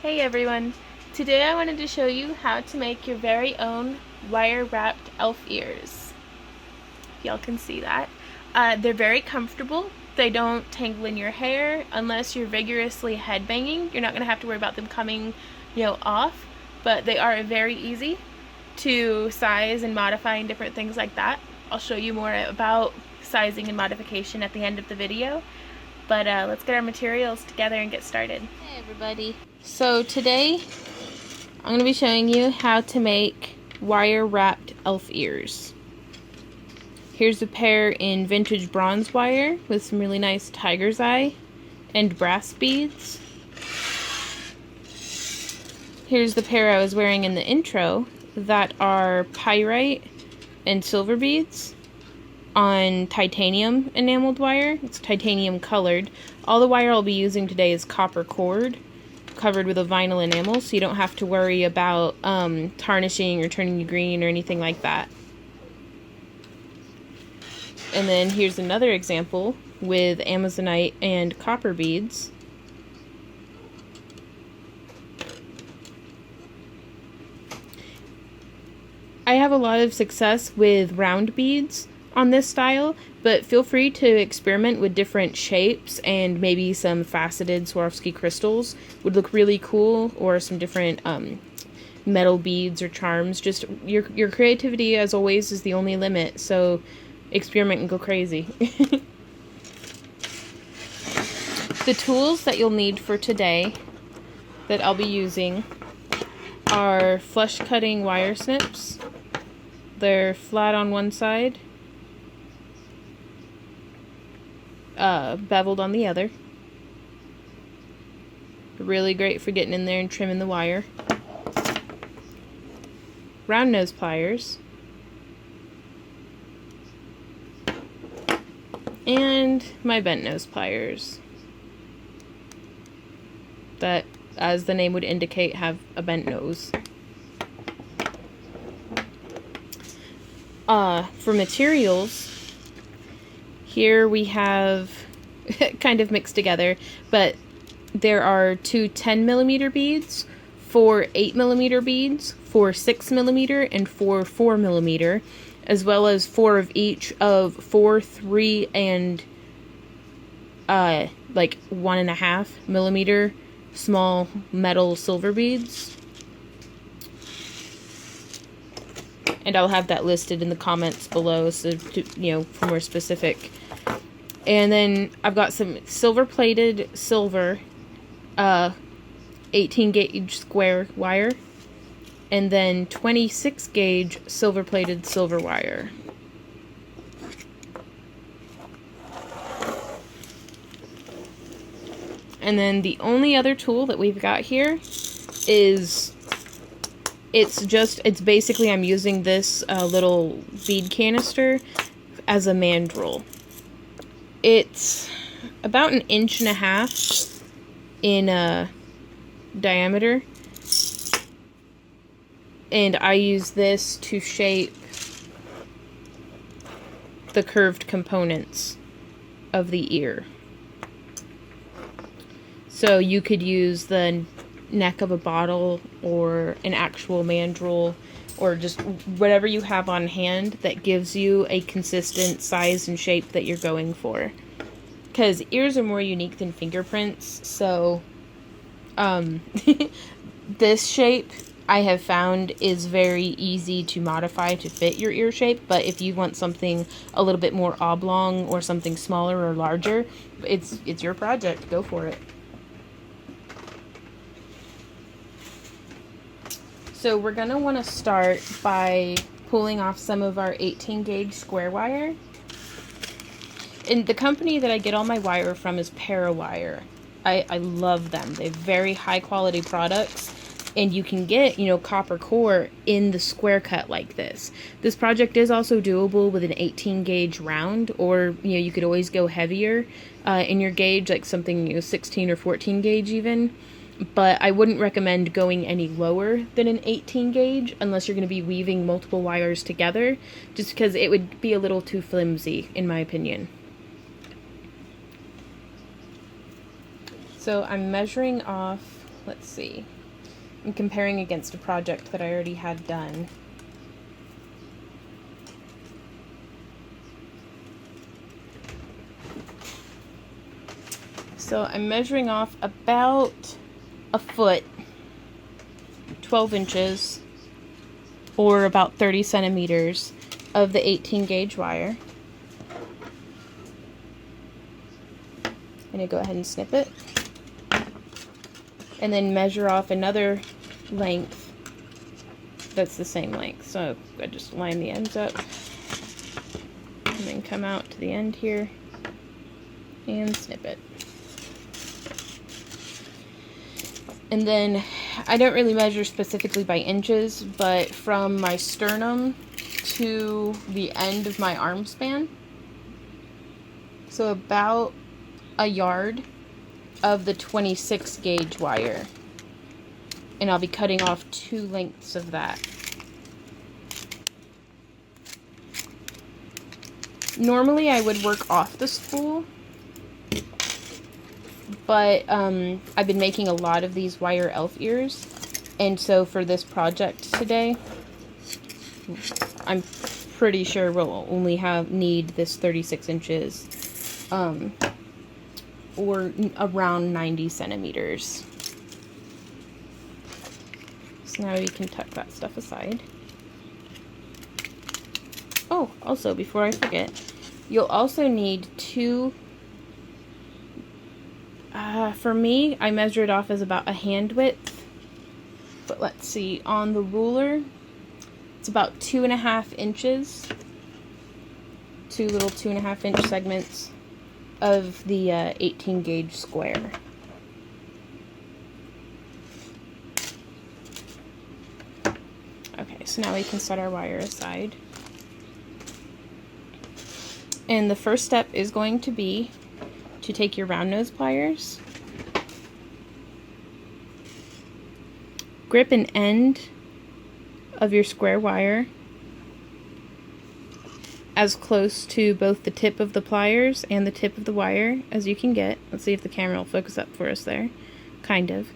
Hey everyone! Today I wanted to show you how to make your very own wire-wrapped elf ears. Y'all can see that. They're very comfortable. They don't tangle in your hair unless you're vigorously headbanging. You're not going to have to worry about them coming, off, but they are very easy to size and modify and different things like that. I'll show you more about sizing and modification at the end of the video. But let's get our materials together and get started. Hey everybody. So today I'm going to be showing you how to make wire wrapped elf ears. Here's a pair in vintage bronze wire with some really nice tiger's eye and brass beads. Here's the pair I was wearing in the intro that are pyrite and silver beads on titanium enameled wire. It's titanium colored. All the wire I'll be using today is copper cord covered with a vinyl enamel, so you don't have to worry about tarnishing or turning you green or anything like that. And then here's another example with amazonite and copper beads. I have a lot of success with round beads on this style, but feel free to experiment with different shapes, and maybe some faceted Swarovski crystals would look really cool, or some different metal beads or charms. Just your creativity, as always, is the only limit, so experiment and go crazy. The tools that you'll need for today that I'll be using are flush cutting wire snips. They're flat on one side, beveled on the other. Really great for getting in there and trimming the wire. Round nose pliers. And my bent nose pliers that, as the name would indicate, have a bent nose. For materials, here we have kind of mixed together, but there are two 10mm beads, four 8mm beads, four 6mm, and four 4mm, as well as four of each of 4, 3, and like 1.5mm small metal silver beads. And I'll have that listed in the comments below, so for more specific. And then I've got some silver-plated silver 18-gauge square wire, and then 26-gauge silver-plated silver wire. And then the only other tool that we've got here is, it's basically, I'm using this little bead canister as a mandrel. It's about 1.5 inches in diameter, and I use this to shape the curved components of the ear. So you could use the neck of a bottle, or an actual mandrel, or just whatever you have on hand that gives you a consistent size and shape that you're going for. Because ears are more unique than fingerprints, so this shape I have found is very easy to modify to fit your ear shape, but if you want something a little bit more oblong or something smaller or larger, it's your project. Go for it. So we're going to want to start by pulling off some of our 18-gauge square wire. And the company that I get all my wire from is Parawire. I love them. They have very high quality products, and you can get, copper core in the square cut like this. This project is also doable with an 18-gauge round, or, you could always go heavier in your gauge, like something, 16 or 14 gauge even. But I wouldn't recommend going any lower than an 18 gauge unless you're going to be weaving multiple wires together, just because it would be a little too flimsy, in my opinion. So I'm measuring off let's see. I'm comparing against a project that I already had done. So I'm measuring off about a foot, 12 inches, or about 30 centimeters of the 18 gauge wire. I'm going to go ahead and snip it. And then measure off another length that's the same length. So I just line the ends up. And then come out to the end here and snip it. And then I don't really measure specifically by inches, but from my sternum to the end of my arm span. So about a yard of the 26 gauge wire. And I'll be cutting off 2 lengths of that. Normally I would work off the spool, but I've been making a lot of these wire elf ears, and so for this project today, I'm pretty sure we'll only need this 36 inches, or around 90 centimeters. So now we can tuck that stuff aside. Oh, also, before I forget, you'll also need 2, for me, I measured off as about a hand width, but let's see, on the ruler, it's about 2.5 inches, 2 little 2.5 inch segments of the 18 gauge square. Okay, so now we can set our wire aside. And the first step is going to be to take your round nose pliers, grip an end of your square wire as close to both the tip of the pliers and the tip of the wire as you can get. Let's see if the camera will focus up for us there. Kind of.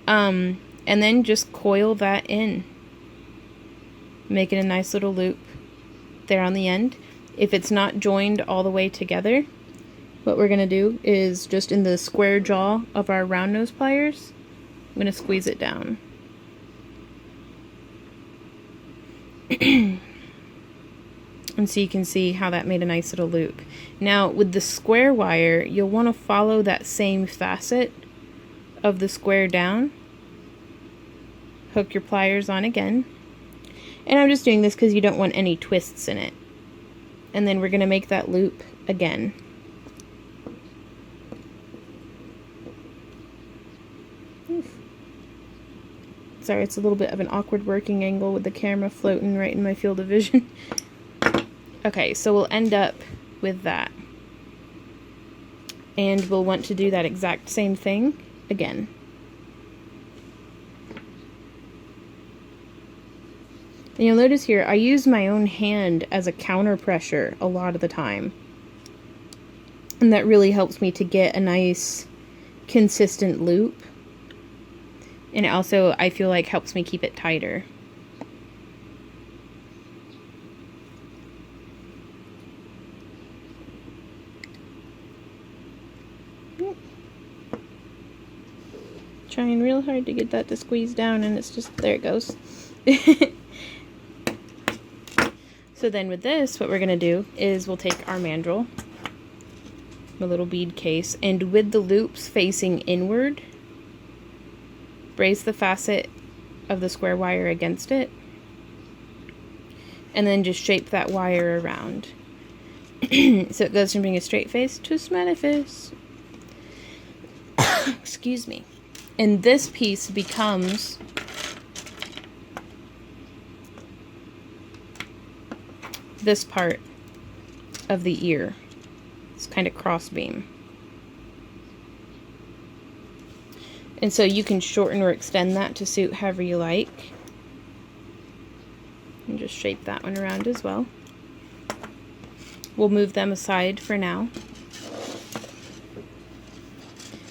And then just coil that in, making a nice little loop there on the end. If it's not joined all the way together, what we're going to do is just in the square jaw of our round nose pliers, I'm going to squeeze it down. And so you can see how that made a nice little loop. Now with the square wire, you'll want to follow that same facet of the square down. Hook your pliers on again. And I'm just doing this because you don't want any twists in it. And then we're going to make that loop again. Sorry, it's a little bit of an awkward working angle with the camera floating right in my field of vision. Okay, so we'll end up with that. And we'll want to do that exact same thing again. And you'll notice here, I use my own hand as a counter pressure a lot of the time. And that really helps me to get a nice, consistent loop. And it also, I feel like, helps me keep it tighter. Trying real hard to get that to squeeze down, and it's just, there it goes. So then with this, what we're going to do is we'll take our mandrel, a little bead case, and with the loops facing inward, brace the facet of the square wire against it, and then just shape that wire around. So it goes from being a straight face to a smiley face. Excuse me. And this piece becomes this part of the ear. It's kind of cross beam. And so you can shorten or extend that to suit however you like. And just shape that one around as well. We'll move them aside for now.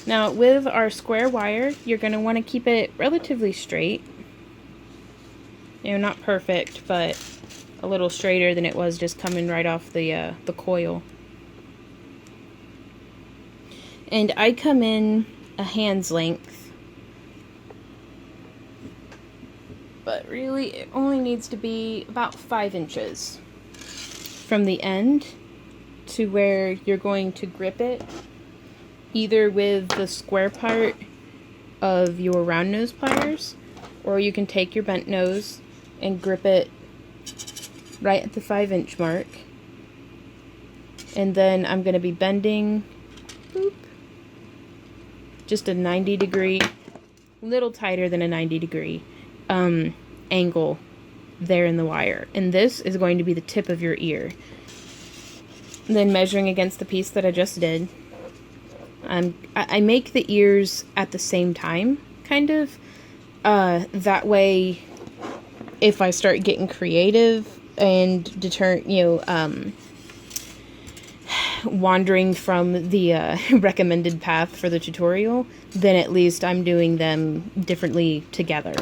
Now with our square wire, you're going to want to keep it relatively straight. You know, not perfect, but a little straighter than it was just coming right off the coil. And I come in a hand's length, but really it only needs to be about 5 inches from the end to where you're going to grip it, either with the square part of your round nose pliers, or you can take your bent nose and grip it right at the 5-inch mark. And then I'm going to be bending, boop, just a 90-degree, little tighter than a 90-degree angle there in the wire. And this is going to be the tip of your ear. And then measuring against the piece that I just did. I make the ears at the same time, kind of. That way, if I start getting creative and wandering from the recommended path for the tutorial, then at least I'm doing them differently together.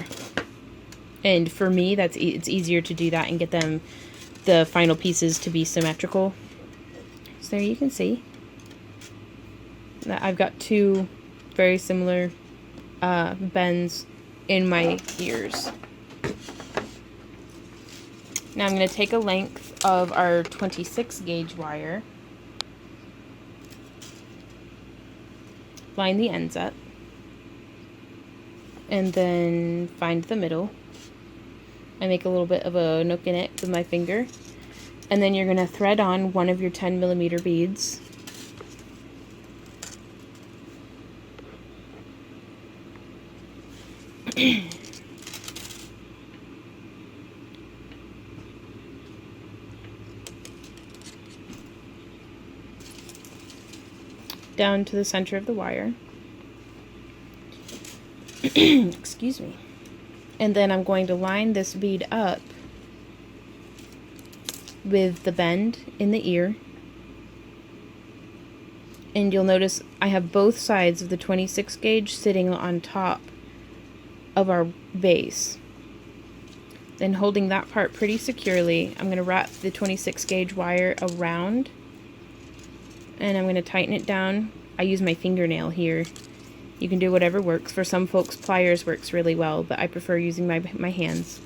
And for me, it's easier to do that and get the final pieces to be symmetrical. So there you can see that I've got 2 very similar bends in my ears. Now I'm going to take a length of our 26 gauge wire, line the ends up, and then find the middle. I make a little bit of a nook in it with my finger, and then you're going to thread on one of your 10mm beads. Down to the center of the wire. Excuse me. And then I'm going to line this bead up with the bend in the ear. And you'll notice I have both sides of the 26 gauge sitting on top of our base. Then holding that part pretty securely, I'm going to wrap the 26 gauge wire around, and I'm going to tighten it down. I use my fingernail here. You can do whatever works. For some folks, pliers works really well, but I prefer using my hands.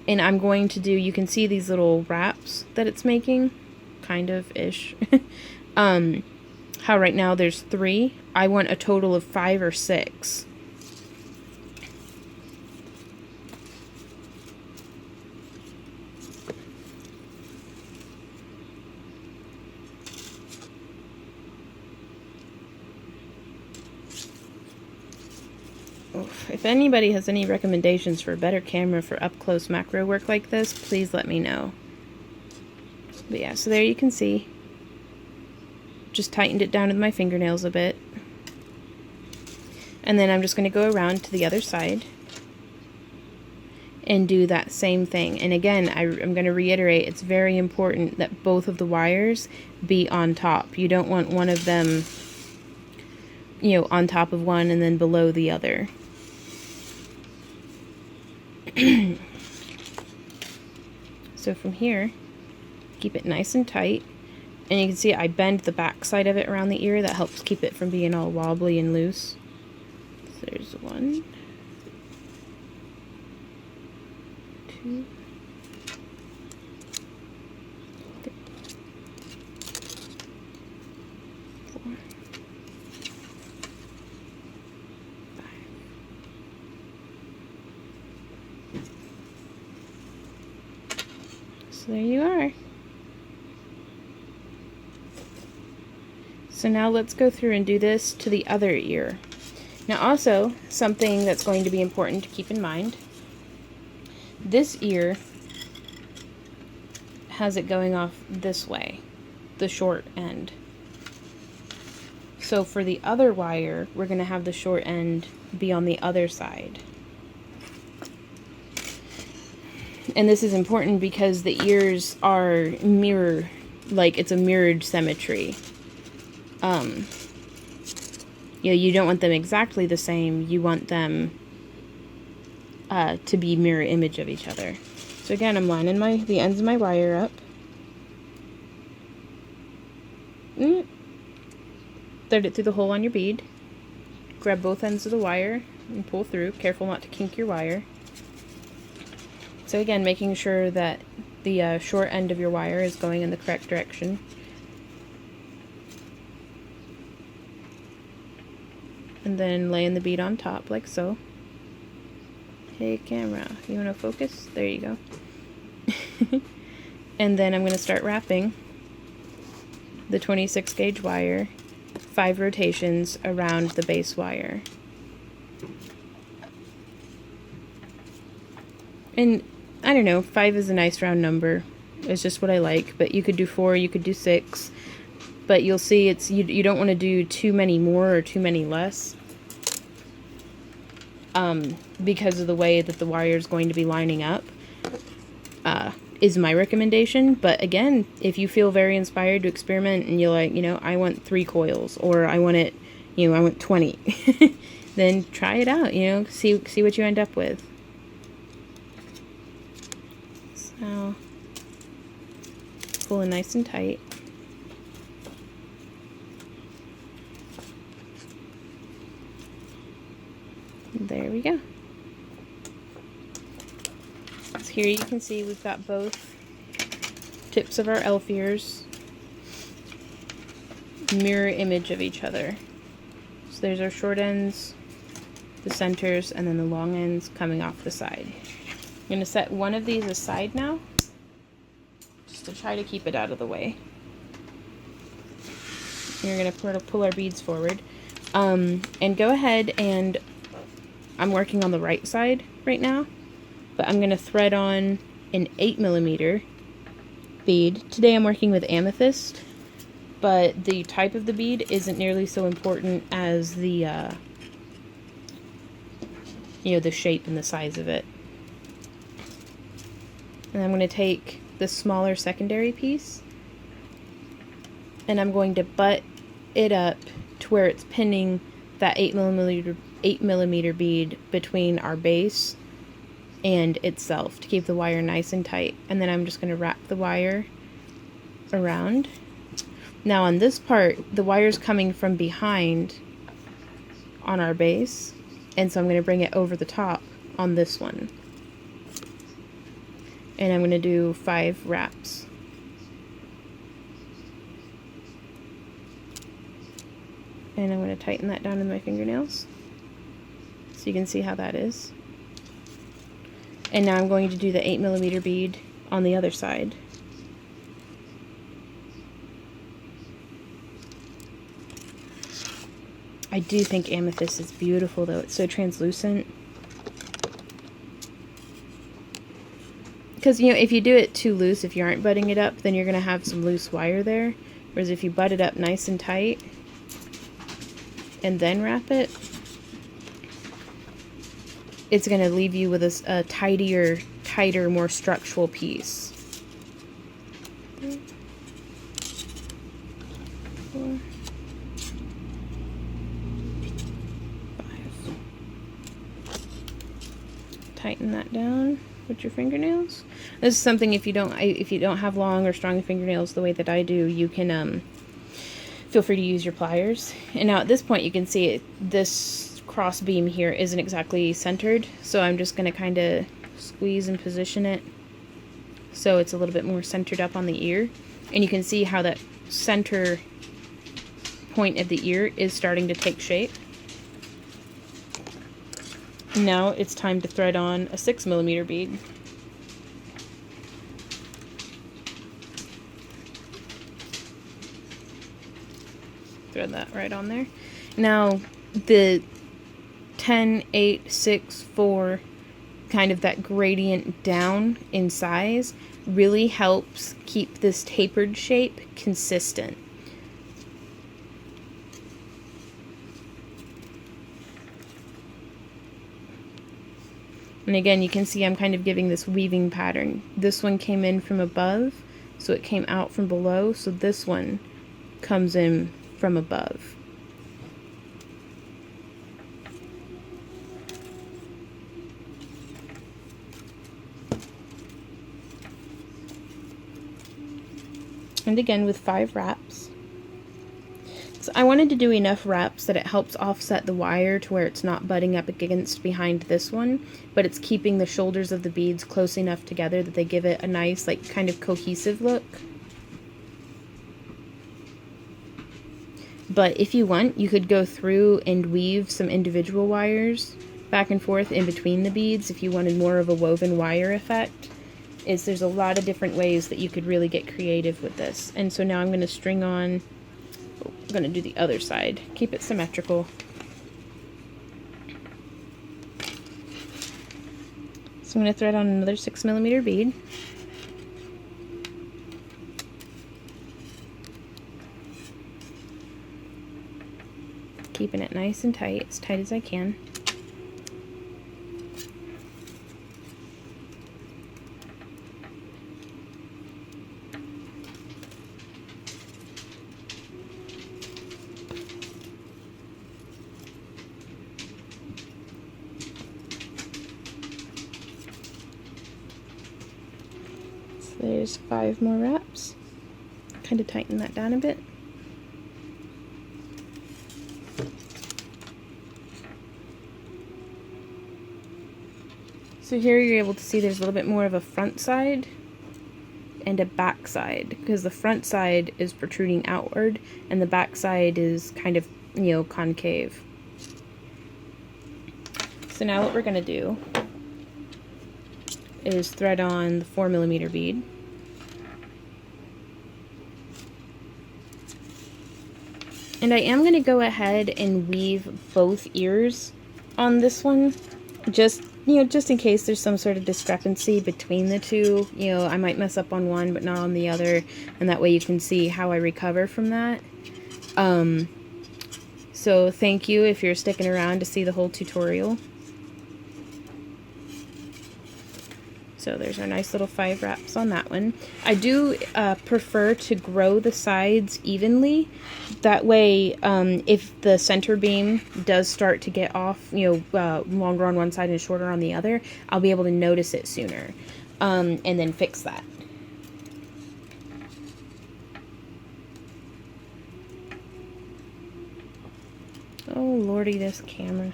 And I'm going to do, you can see these little wraps that it's making, kind of-ish. How right now there's 3. I want a total of 5 or 6. If anybody has any recommendations for a better camera for up-close macro work like this, please let me know. But yeah, so there you can see. Just tightened it down with my fingernails a bit. And then I'm just going to go around to the other side and do that same thing. And again, I'm going to reiterate, it's very important that both of the wires be on top. You don't want one of them, on top of one and then below the other. So from here, keep it nice and tight, and you can see I bend the back side of it around the ear. That helps keep it from being all wobbly and loose. So there's 1, 2, 3, 4, 5. So there you are. So now let's go through and do this to the other ear. Now also, something that's going to be important to keep in mind, this ear has it going off this way, the short end. So for the other wire, we're going to have the short end be on the other side. And this is important because the ears are it's a mirrored symmetry. you don't want them exactly the same. You want them to be mirror image of each other. So again, I'm lining the ends of my wire up. Thread it through the hole on your bead. Grab both ends of the wire and pull through. Careful not to kink your wire. So again, making sure that the short end of your wire is going in the correct direction. And then laying the bead on top like so. Hey camera, you want to focus? There you go. And then I'm going to start wrapping the 26 gauge wire 5 rotations around the base wire. And I don't know, 5 is a nice round number. It's just what I like, but you could do 4, you could do 6. But you'll see it's you don't want to do too many more or too many less. Because of the way that the wire is going to be lining up, is my recommendation. But again, if you feel very inspired to experiment and you're like, I want 3 coils, or I want it, I want 20, then try it out, see what you end up with. So, pull it nice and tight. There we go. So here you can see we've got both tips of our elf ears mirror image of each other. So there's our short ends, the centers, and then the long ends coming off the side. I'm going to set one of these aside now, just to try to keep it out of the way. We're going to pull our beads forward. And go ahead and I'm working on the right side right now, but I'm going to thread on an 8mm bead. Today I'm working with amethyst, but the type of the bead isn't nearly so important as the, the shape and the size of it. And I'm going to take the smaller secondary piece, and I'm going to butt it up to where it's pinning that 8mm bead between our base and itself to keep the wire nice and tight. And then I'm just going to wrap the wire around. Now on this part, the wire's coming from behind on our base, and so I'm going to bring it over the top on this one. And I'm going to do 5 wraps. And I'm going to tighten that down with my fingernails, so you can see how that is. And now I'm going to do the 8mm bead on the other side. I do think amethyst is beautiful though, it's so translucent. Because, if you do it too loose, if you aren't butting it up, then you're going to have some loose wire there. Whereas if you butt it up nice and tight, and then wrap it, it's going to leave you with a tighter, more structural piece. 4, 5. Tighten that down with your fingernails. This is something if you don't have long or strong fingernails the way that I do, you can feel free to use your pliers. And now at this point you can see this cross beam here isn't exactly centered, so I'm just going to kind of squeeze and position it so it's a little bit more centered up on the ear. And you can see how that center point of the ear is starting to take shape. Now it's time to thread on a 6mm bead. Thread that right on there. Now the 10, 8, 6, 4, kind of that gradient down in size really helps keep this tapered shape consistent. And again, you can see I'm kind of giving this weaving pattern. This one came in from above, so it came out from below, so this one comes in from above. And again with 5 wraps. So I wanted to do enough wraps that it helps offset the wire to where it's not butting up against behind this one, but it's keeping the shoulders of the beads close enough together that they give it a nice, like, kind of cohesive look. But if you want, you could go through and weave some individual wires back and forth in between the beads if you wanted more of a woven wire effect. There's a lot of different ways that you could really get creative with this. And so now I'm going to string on, I'm going to do the other side, keep it symmetrical. So I'm going to thread on another 6mm bead. Keeping it nice and tight, as tight as I can. So there's 5 more wraps. Kind of tighten that down a bit. So here you're able to see there's a little bit more of a front side and a back side, because the front side is protruding outward and the back side is kind of, you know, concave. So now what we're going to do is thread on the 4mm bead. And I am going to go ahead and weave both ears on this one, just in case there's some sort of discrepancy between the two. You know, I might mess up on one but not on the other, and that way you can see how I recover from that. So thank you if you're sticking around to see the whole tutorial. So there's our nice little 5 wraps on that one. I do prefer to grow the sides evenly. That way, if the center beam does start to get off, longer on one side and shorter on the other, I'll be able to notice it sooner, and then fix that. Oh lordy, this camera.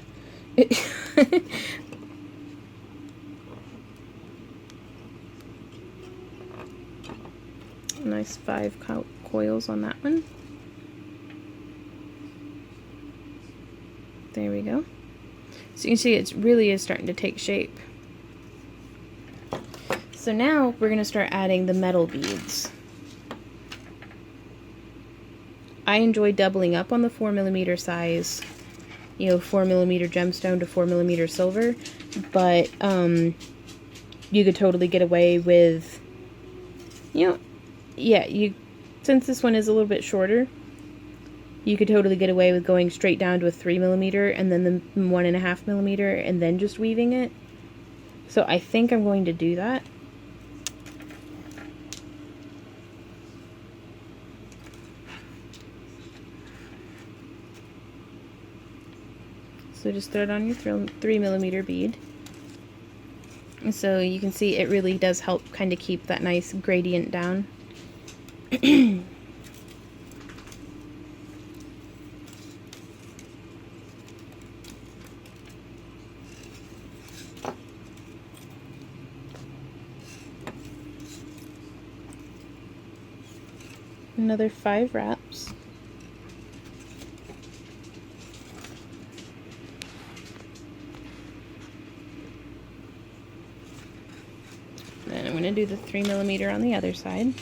Nice 5 coils on that one. There we go. So you can see it really is starting to take shape. So now we're going to start adding the metal beads. I enjoy doubling up on the 4mm size, 4mm gemstone to 4mm silver, but you could totally get away with, since this one is a little bit shorter, you could totally get away with going straight down to a 3mm and then the 1.5mm and then just weaving it. So I think I'm going to do that. So just thread on your 3mm bead. And so you can see it really does help kind of keep that nice gradient down. Another 5 wraps. Then I'm going to do the 3mm on the other side.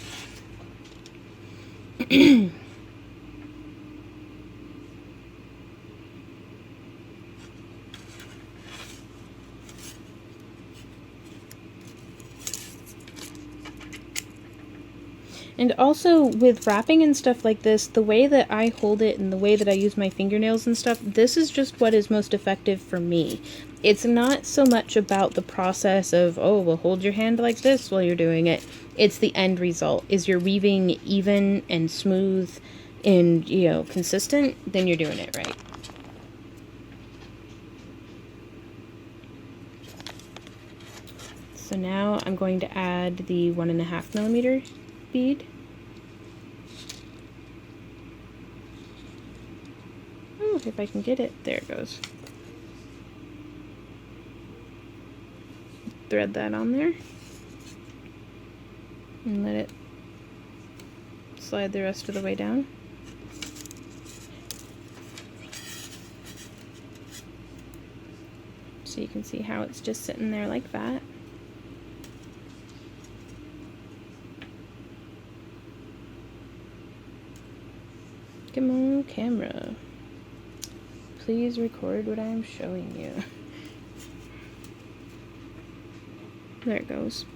And also, with wrapping and stuff like this, the way that I hold it and the way that I use my fingernails and stuff, this is just what is most effective for me. It's not so much about the process of, oh, well, hold your hand like this while you're doing it. It's the end result. Is you're weaving even and smooth and, consistent, then you're doing it right. So now I'm going to add the 1.5mm bead. if I can get it. There it goes. Thread that on there and let it slide the rest of the way down. So you can see how it's just sitting there like that. Come on, camera. Please record what I'm showing you. There it goes.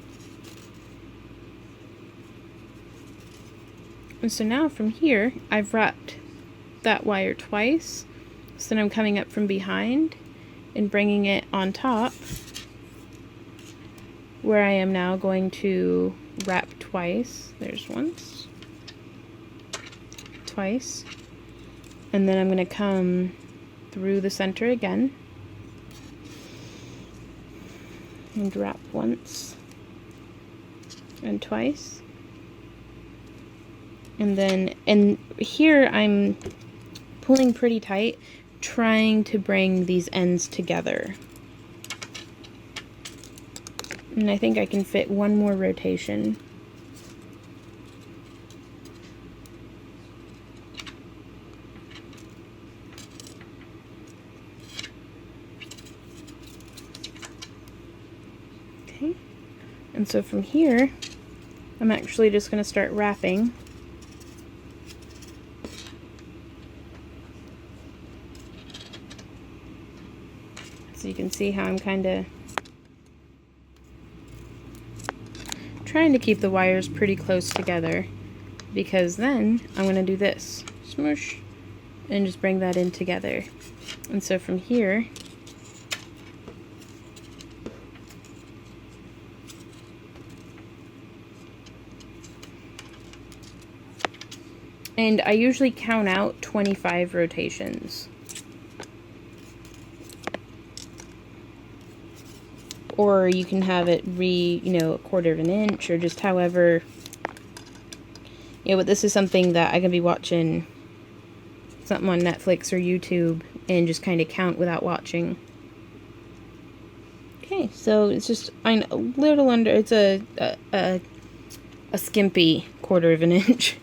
And so now from here, I've wrapped that wire twice. So then I'm coming up from behind and bringing it on top, where I am now going to wrap twice. There's once, twice, and then I'm going to come through the center again and wrap once and twice. And then, and here I'm pulling pretty tight, trying to bring these ends together. And I think I can fit one more rotation. Okay. And so from here, I'm actually just going to start wrapping. So you can see how I'm kind of trying to keep the wires pretty close together, because then I'm going to do this, smoosh, and just bring that in together. And so from here, and I usually count out 25 rotations. Or you can have it a 1/4 of an inch, or just however, but this is something that I can be watching something on Netflix or YouTube and just kind of count without watching. Okay, so it's just a little under, it's a skimpy 1/4 of an inch.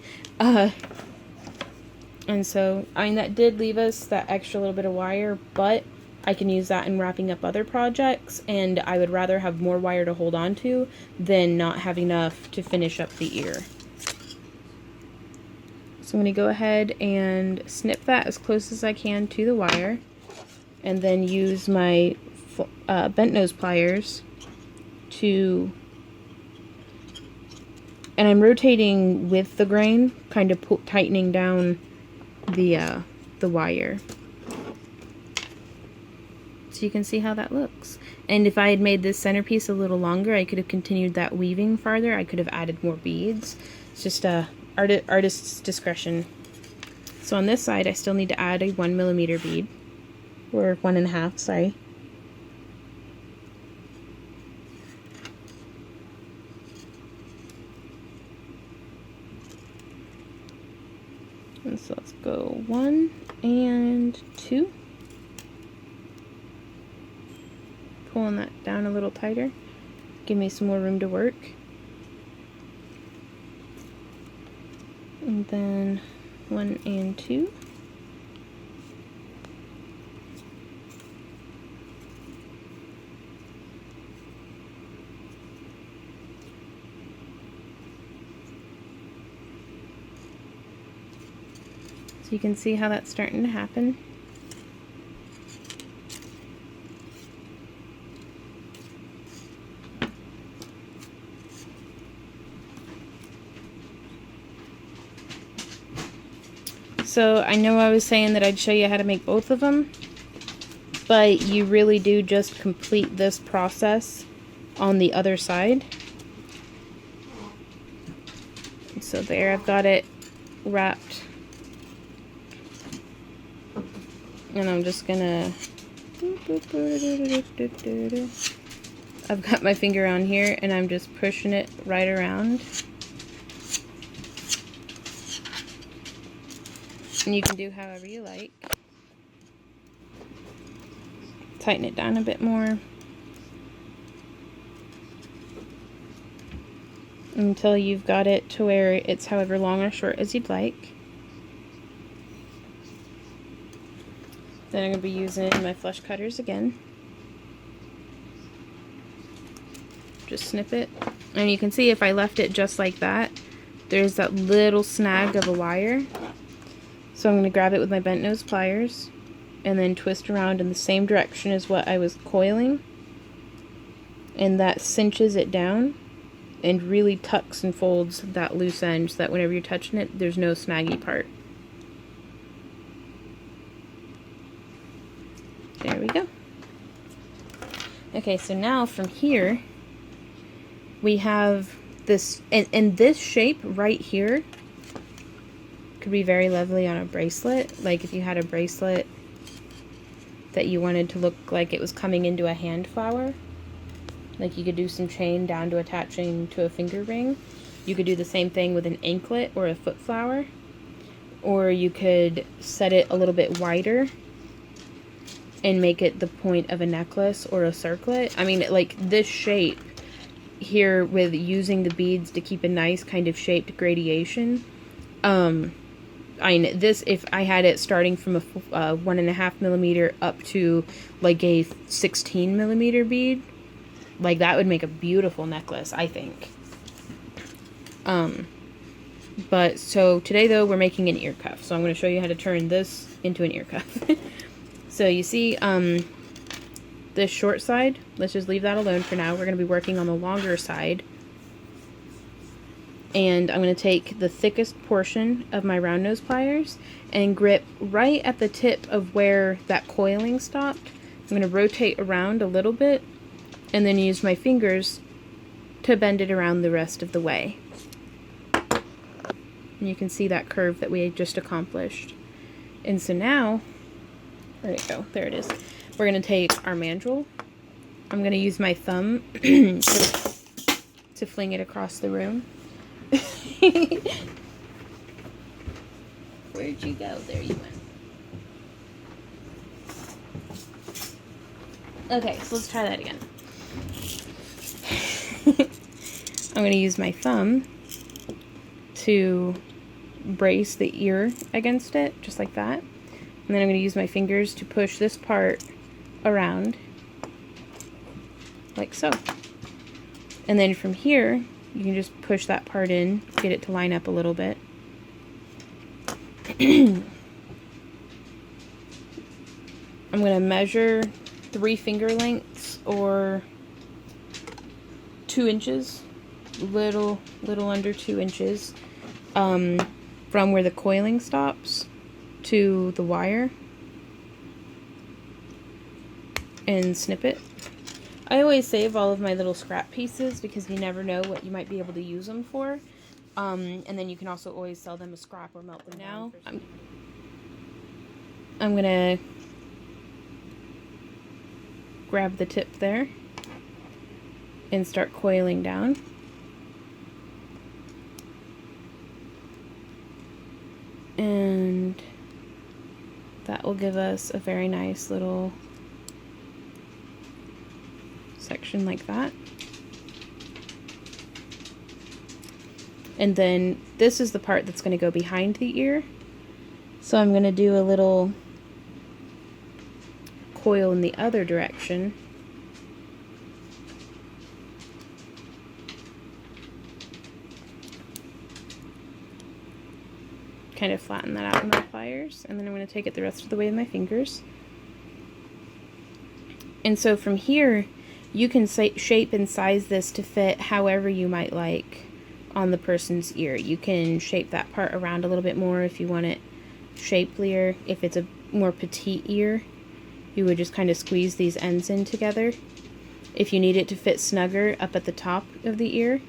And so, that did leave us that extra little bit of wire, but I can use that in wrapping up other projects, and I would rather have more wire to hold on to than not have enough to finish up the ear. So I'm going to go ahead and snip that as close as I can to the wire, and then use my bent nose pliers to, and I'm rotating with the grain, kind of tightening down the wire. So you can see how that looks. And if I had made this centerpiece a little longer, I could have continued that weaving farther. I could have added more beads. It's just artist's discretion. So on this side, I still need to add a 1mm bead, or 1.5, sorry. And so let's go 1 and 2. Pulling that down a little tighter, give me some more room to work. And then 1 and 2. So you can see how that's starting to happen. So I know I was saying that I'd show you how to make both of them, but you really do just complete this process on the other side. So there, I've got it wrapped, and I'm just gonna, I've got my finger on here and I'm just pushing it right around. And you can do however you like. tighten it down a bit more until you've got it to where it's however long or short as you'd like. Then I'm going to be using my flush cutters again. Just snip it. And you can see if I left it just like that, there's that little snag of a wire. So I'm going to grab it with my bent nose pliers and then twist around in the same direction as what I was coiling. And that cinches it down and really tucks and folds that loose end so that whenever you're touching it, there's no snaggy part. There we go. Okay, so now from here, we have this, and this shape right here could be very lovely on a bracelet. Like if you had a bracelet that you wanted to look like it was coming into a hand flower. Like you could do some chain down to attaching to a finger ring. You could do the same thing with an anklet or a foot flower. Or you could set it a little bit wider and make it the point of a necklace or a circlet. I mean, like this shape here with using the beads to keep a nice kind of shaped gradation. This, if I had it starting from a 1.5 millimeter up to like a 16 millimeter bead, like that would make a beautiful necklace, I think. But so today though, we're making an ear cuff. So I'm going to show you how to turn this into an ear cuff. So you see, this short side, let's just leave that alone for now. We're going to be working on the longer side. And I'm going to take the thickest portion of my round nose pliers and grip right at the tip of where that coiling stopped. I'm going to rotate around a little bit and then use my fingers to bend it around the rest of the way. And you can see that curve that we had just accomplished. And so now, there you go, there it is. We're going to take our mandrel. I'm going to use my thumb to fling it across the room. Where'd you go? There you went. Okay, so let's try that again. I'm going to use my thumb to brace the ear against it, just like that. And then I'm going to use my fingers to push this part around, like so. And then from here, you can just push that part in, get it to line up a little bit. I'm going to measure 3 finger lengths or 2 inches, little under 2 inches, from where the coiling stops to the wire, and snip it. I always save all of my little scrap pieces because you never know what you might be able to use them for. And then you can also always sell them as scrap or melt them down. I'm gonna grab the tip there and start coiling down. And that will give us a very nice little section like that. And then this is the part that's going to go behind the ear. So I'm going to do a little coil in the other direction. Kind of flatten that out with my pliers, and then I'm going to take it the rest of the way with my fingers. And so from here, you can shape and size this to fit however you might like on the person's ear. You can shape that part around a little bit more if you want it shapelier. If it's a more petite ear, you would just kind of squeeze these ends in together. If you need it to fit snugger up at the top of the ear,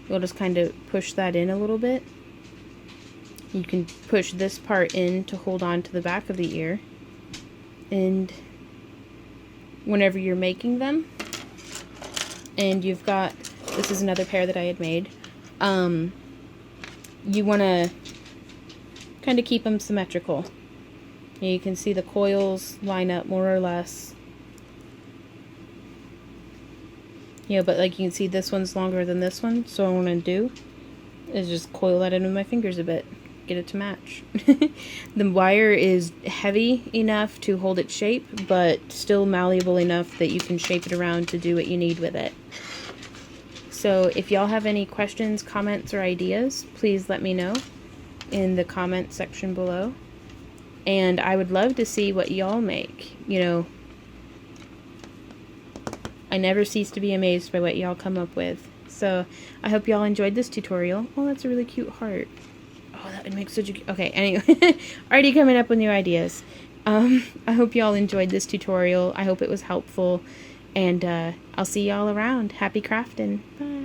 you'll just kind of push that in a little bit. You can push this part in to hold on to the back of the ear. And whenever you're making them, and you've got, this is another pair that I had made, you want to kind of keep them symmetrical. You can see the coils line up more or less Yeah, but like you can see this one's longer than this one, so what I'm going to do is just coil that in with my fingers a bit. Get it to match. The wire is heavy enough to hold its shape, but still malleable enough that you can shape it around to do what you need with it. So if y'all have any questions, comments, or ideas, please let me know in the comment section below. And I would love to see what y'all make. You know, I never cease to be amazed by what y'all come up with. So I hope y'all enjoyed this tutorial. Oh, that's a really cute heart. Oh, that would make such a... Okay, anyway. Already coming up with new ideas. I hope y'all enjoyed this tutorial. I hope it was helpful. And I'll see y'all around. Happy crafting. Bye.